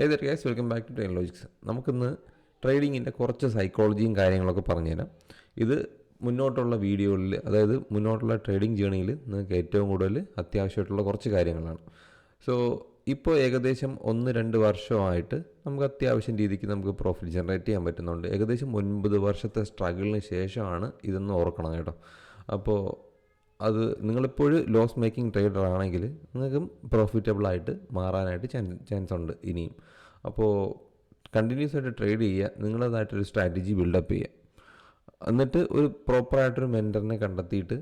Hey there guys, welcome back to train logics. നമുക്കിന്ന് ട്രേഡിങ്ങിൻ്റെ കുറച്ച് സൈക്കോളജിയും കാര്യങ്ങളൊക്കെ പറഞ്ഞുതരാം. ഇത് മുന്നോട്ടുള്ള വീഡിയോകളിൽ, അതായത് മുന്നോട്ടുള്ള ട്രേഡിംഗ് ജേണിയിൽ നിങ്ങൾക്ക് ഏറ്റവും കൂടുതൽ അത്യാവശ്യമായിട്ടുള്ള കുറച്ച് കാര്യങ്ങളാണ്. സോ ഇപ്പോൾ ഏകദേശം 1-2 വർഷമായിട്ട് നമുക്ക് അത്യാവശ്യം രീതിക്ക് നമുക്ക് പ്രോഫിറ്റ് ജനറേറ്റ് ചെയ്യാൻ പറ്റുന്നുണ്ട്. ഏകദേശം 9 വർഷത്തെ സ്ട്രഗിളിന് ശേഷമാണ് ഇതെന്ന് ഓർക്കണം കേട്ടോ. അപ്പോൾ അത് നിങ്ങളിപ്പോഴും ലോസ് മേക്കിംഗ് ട്രേഡർ ആണെങ്കിൽ നിങ്ങൾക്കും പ്രോഫിറ്റബിളായിട്ട് മാറാനായിട്ട് ചാൻസ് ഉണ്ട് ഇനിയും. അപ്പോൾ കണ്ടിന്യൂസ് ആയിട്ട് ട്രേഡ് ചെയ്യുക, നിങ്ങളതായിട്ടൊരു സ്ട്രാറ്റജി ബിൽഡപ്പ് ചെയ്യുക. എന്നിട്ട് ഒരു പ്രോപ്പറായിട്ടൊരു മെൻറ്ററിനെ കണ്ടെത്തിയിട്ട്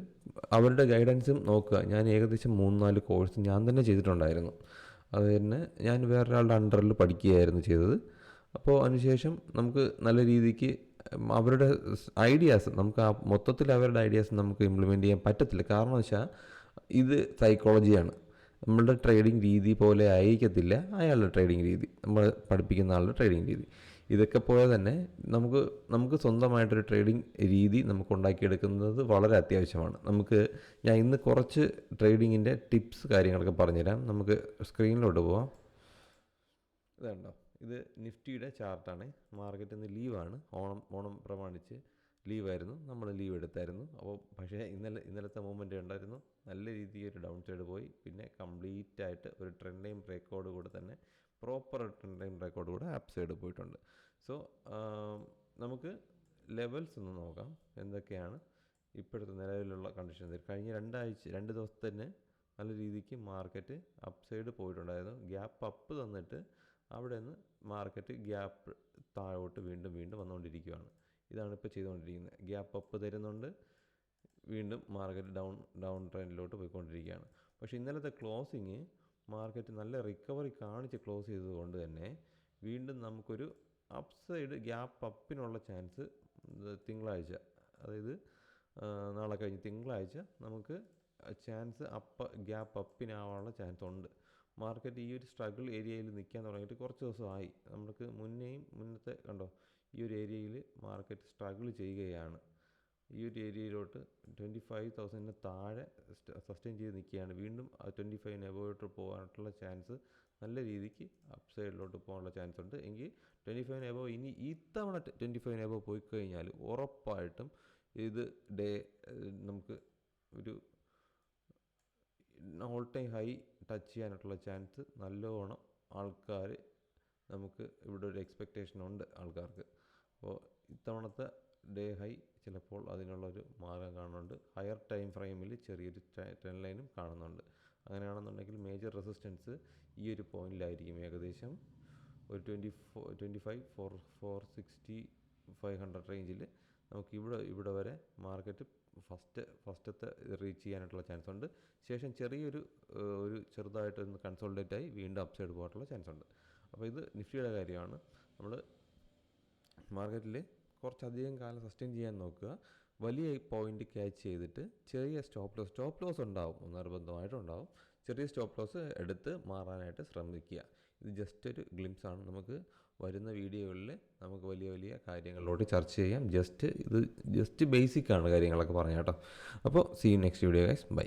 അവരുടെ ഗൈഡൻസും നോക്കുക. ഞാൻ ഏകദേശം 3-4 കോഴ്സ് ഞാൻ തന്നെ ചെയ്തിട്ടുണ്ടായിരുന്നു. അത് തന്നെ ഞാൻ വേറൊരാളുടെ അണ്ടറിൽ പഠിക്കുകയായിരുന്നു ചെയ്തത്. അപ്പോൾ അതിനുശേഷം നമുക്ക് നല്ല രീതിക്ക് അവരുടെ ഐഡിയാസ് നമുക്ക് മൊത്തത്തിൽ അവരുടെ ഐഡിയാസ് നമുക്ക് ഇംപ്ലിമെൻറ്റ് ചെയ്യാൻ പറ്റത്തില്ല. കാരണം വെച്ചാൽ ഇത് സൈക്കോളജിയാണ്. നമ്മളുടെ ട്രേഡിംഗ് രീതി പോലെ ആയിരിക്കത്തില്ല അയാളുടെ ട്രേഡിംഗ് രീതി, നമ്മൾ പഠിപ്പിക്കുന്ന ആളുടെ ട്രേഡിംഗ് രീതി. ഇതൊക്കെ പോലെ തന്നെ നമുക്ക് സ്വന്തമായിട്ടൊരു ട്രേഡിംഗ് രീതി നമുക്ക് ഉണ്ടാക്കിയെടുക്കുന്നത് വളരെ അത്യാവശ്യമാണ്. ഞാൻ ഇന്ന് കുറച്ച് ട്രേഡിങ്ങിൻ്റെ ടിപ്സ് കാര്യങ്ങളൊക്കെ പറഞ്ഞുതരാം. നമുക്ക് സ്ക്രീനിലോട്ട് പോവാം. ഇതുണ്ടോ, ഇത് നിഫ്റ്റിയുടെ ചാർട്ടാണ്. മാർക്കറ്റ് ഇന്ന് ലീവാണ്, ഓണം പ്രമാണിച്ച് ലീവായിരുന്നു. നമ്മൾ ലീവ് എടുത്തായിരുന്നു. അപ്പോൾ പക്ഷേ ഇന്നലത്തെ മൂവ്മെൻറ്റ് ഉണ്ടായിരുന്നു. നല്ല രീതിയിൽ ഒരു ഡൗൺ സൈഡ് പോയി. പിന്നെ കംപ്ലീറ്റ് ആയിട്ട് ഒരു ട്രെൻഡ് ലൈൻ ബ്രേക്കോട് കൂടെ തന്നെ പ്രോപ്പർ ട്രെൻഡ് ലൈൻ ബ്രേക്കോട് കൂടെ അപ്പ് സൈഡ് പോയിട്ടുണ്ട്. സോ നമുക്ക് ലെവൽസ് ഒന്ന് നോക്കാം എന്തൊക്കെയാണ് ഇപ്പോഴത്തെ നിലവിലുള്ള കണ്ടീഷൻ. കഴിഞ്ഞ 2 ദിവസത്തെ തന്നെ നല്ല രീതിക്ക് മാർക്കറ്റ് അപ്പ് സൈഡ് പോയിട്ടുണ്ടായിരുന്നു. ഗ്യാപ്പ് അപ്പ് തന്നിട്ട് അവിടെ നിന്ന് മാർക്കറ്റ് ഗ്യാപ്പ് താഴോട്ട് വീണ്ടും വന്നുകൊണ്ടിരിക്കുകയാണ്. ഇതാണ് ഇപ്പോൾ ചെയ്തുകൊണ്ടിരിക്കുന്നത്. ഗ്യാപ്പ് അപ്പ് തരുന്നുണ്ട്, വീണ്ടും മാർക്കറ്റ് ഡൗൺ ട്രെൻഡിലോട്ട് പോയിക്കൊണ്ടിരിക്കുകയാണ്. പക്ഷേ ഇന്നലത്തെ ക്ലോസിങ് മാർക്കറ്റ് നല്ല റിക്കവറി കാണിച്ച് ക്ലോസ് ചെയ്തതുകൊണ്ട് തന്നെ വീണ്ടും നമുക്കൊരു അപ്പ് സൈഡ് ഗ്യാപ്പ് അപ്പിനുള്ള ചാൻസ് തിങ്കളാഴ്ച, അതായത് നാളെ കഴിഞ്ഞ് തിങ്കളാഴ്ച നമുക്ക് ചാൻസ് ഗ്യാപ്പ് അപ്പിനാവാനുള്ള ചാൻസ് ഉണ്ട്. മാർക്കറ്റ് ഈ ഒരു സ്ട്രഗിൾ ഏരിയയിൽ നിൽക്കാൻ തുടങ്ങിയിട്ട് കുറച്ച് ദിവസമായി. നമുക്ക് മുന്നത്തെ കണ്ടോ, ഈ ഒരു ഏരിയയിൽ മാർക്കറ്റ് സ്ട്രഗിൾ ചെയ്യുകയാണ്. ഈ ഒരു ഏരിയയിലോട്ട് 25,000 താഴെ സസ്റ്റെയിൻ ചെയ്ത് നിൽക്കുകയാണ്. വീണ്ടും 25 എബോട്ട് പോകാനുള്ള ചാൻസ്, നല്ല രീതിക്ക് അപ്പ് സൈഡിലോട്ട് പോകാനുള്ള ചാൻസ് ഉണ്ട്. എങ്കിൽ 25 എബോ ഇനി ഇത്തവണ 25 എബോ പോയി കഴിഞ്ഞാൽ ഉറപ്പായിട്ടും ഇത് നമുക്ക് ഒരു ഓൾ ടൈം ഹൈ ടച്ച് ചെയ്യാനായിട്ടുള്ള ചാൻസ് നല്ലോണം ആൾക്കാർ, നമുക്ക് ഇവിടെ ഒരു എക്സ്പെക്റ്റേഷൻ ഉണ്ട് ആൾക്കാർക്ക്. അപ്പോൾ ഇത്തവണത്തെ ഹൈ ചിലപ്പോൾ അതിനുള്ളൊരു മാർഗം കാണുന്നുണ്ട്. ഹയർ ടൈം ഫ്രെയിമിൽ ചെറിയൊരു ട്രെൻഡ് ലൈനും കാണുന്നുണ്ട്. അങ്ങനെയാണെന്നുണ്ടെങ്കിൽ മേജർ റെസിസ്റ്റൻസ് ഈ ഒരു പോയിന്റിലായിരിക്കും. ഏകദേശം ഒരു 25, 460, 500 റേഞ്ചിൽ നമുക്ക് ഇവിടെ വരെ മാർക്കറ്റ് ഫസ്റ്റത്തെ റീച്ച് ചെയ്യാനായിട്ടുള്ള ചാൻസ് ഉണ്ട്. ശേഷം ചെറുതായിട്ടൊന്ന് കൺസോൾട്ടേറ്റ് ആയി വീണ്ടും അപ്പ് സൈഡ് പോകാനുള്ള ചാൻസ് ഉണ്ട്. അപ്പോൾ ഇത് നിഫ്റ്റിയുടെ കാര്യമാണ്. നമ്മൾ മാർക്കറ്റിൽ കുറച്ചധികം കാലം സസ്റ്റെയിൻ ചെയ്യാൻ നോക്കുക. വലിയ പോയിന്റ് ക്യാച്ച് ചെയ്തിട്ട് ചെറിയ സ്റ്റോപ്പ് ലോസ് ഉണ്ടാവും, നിർബന്ധമായിട്ടുണ്ടാവും. ചെറിയ സ്റ്റോപ്പ് ലോസ് എടുത്ത് മാറാനായിട്ട് ശ്രമിക്കുക. ഇത് ജസ്റ്റ് ഒരു ഗ്ലിംസ് ആണ്. നമുക്ക് വരുന്ന വീഡിയോകളിൽ നമുക്ക് വലിയ കാര്യങ്ങളിലോട്ട് ചർച്ച ചെയ്യാം. ജസ്റ്റ് ബേസിക്കാണ് കാര്യങ്ങളൊക്കെ പറയാം കേട്ടോ. അപ്പോൾ see you next video guys, by.